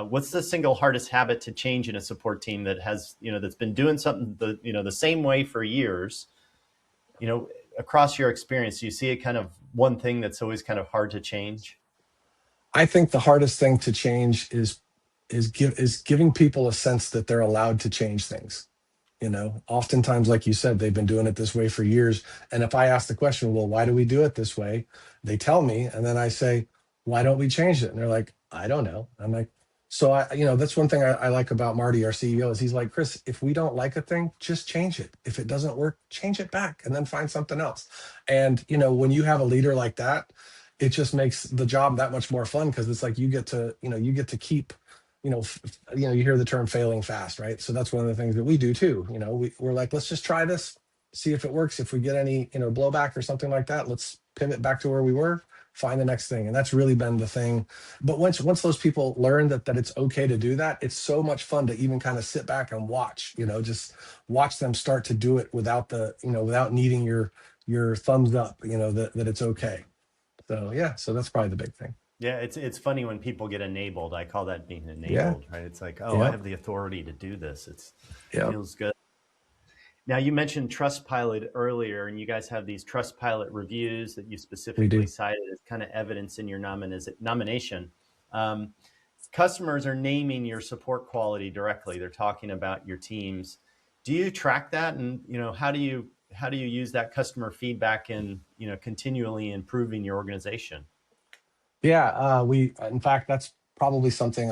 What's the single hardest habit to change in a support team that has, that's been doing something the same way for years? Across your experience, do you see it kind of one thing that's always kind of hard to change? I think the hardest thing to change is giving people a sense that they're allowed to change things. Oftentimes, like you said, they've been doing it this way for years. And if I ask the question, well, why do we do it this way? They tell me, and then I say, why don't we change it? And they're like, I don't know. I'm like, so that's one thing I like about Marty, our CEO, is he's like, Chris, if we don't like a thing, just change it. If it doesn't work, change it back and then find something else. And, when you have a leader like that, it just makes the job that much more fun, because it's like you get to keep you hear the term failing fast, right? So that's one of the things that we do too. We're like, let's just try this, see if it works. If we get any, blowback or something like that, let's pivot back to where we were, find the next thing. And that's really been the thing. But once those people learn that it's okay to do that, it's so much fun to even kind of sit back and watch, just watch them start to do it without without needing your thumbs up, that it's okay. So yeah, so that's probably the big thing. Yeah, it's funny when people get enabled. I call that being Yeah. enabled, right? It's like, oh, I Yeah. have the authority to do this. It Yeah. feels good. Now, you mentioned Trustpilot earlier, and you guys have these Trustpilot reviews that you We specifically do. cited as kind of evidence in your nomination. Customers are naming your support quality directly. They're talking about your teams. Do you track that, and how do you use that customer feedback in continually improving your organization? Yeah, in fact, that's probably something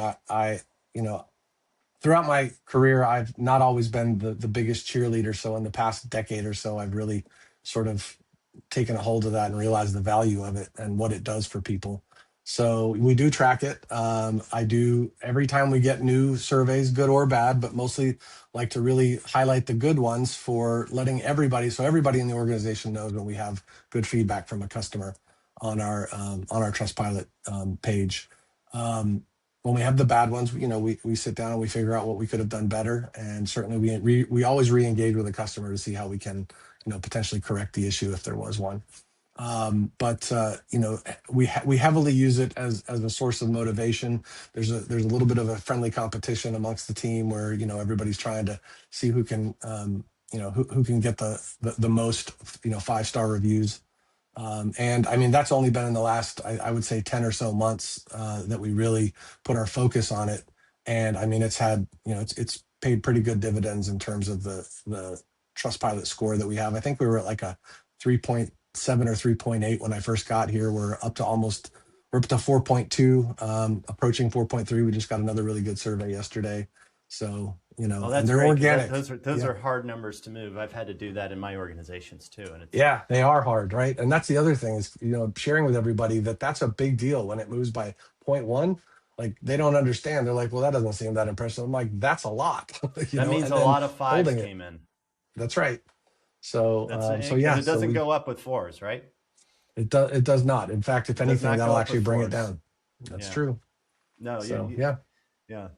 throughout my career, I've not always been the biggest cheerleader. So in the past decade or so, I've really sort of taken a hold of that and realized the value of it and what it does for people. So we do track it. I do every time we get new surveys, good or bad, but mostly like to really highlight the good ones for letting so everybody in the organization knows when we have good feedback from a customer on our Trustpilot page. When we have the bad ones, we sit down and we figure out what we could have done better, and certainly we always re-engage with the customer to see how we can potentially correct the issue if there was one. But we heavily use it as a source of motivation. There's a little bit of a friendly competition amongst the team where everybody's trying to see who can who can get the most 5-star reviews. And I mean, that's only been in the last, I would say, 10 or so months that we really put our focus on it. And I mean, it's had, it's paid pretty good dividends in terms of the Trustpilot score that we have. I think we were at like a 3.7 or 3.8 when I first got here. We're up to 4.2, approaching 4.3. We just got another really good survey yesterday. So, Oh, that's and they're great. organic. Those are hard numbers to move. I've had to do that in my organizations too, and Yeah, they are hard, right? And that's the other thing is, sharing with everybody that that's a big deal when it moves by point 0.1. Like they don't understand. They're like, well, that doesn't seem that impressive. I'm like, that's a lot, that means and a then lot of fives holding it. came in. That's right. So, That's so because yeah, it doesn't go up with fours, right? it does not. In fact, if It does anything, not go that'll up actually with bring it fours. down. That's Yeah. true. No, So yeah. yeah.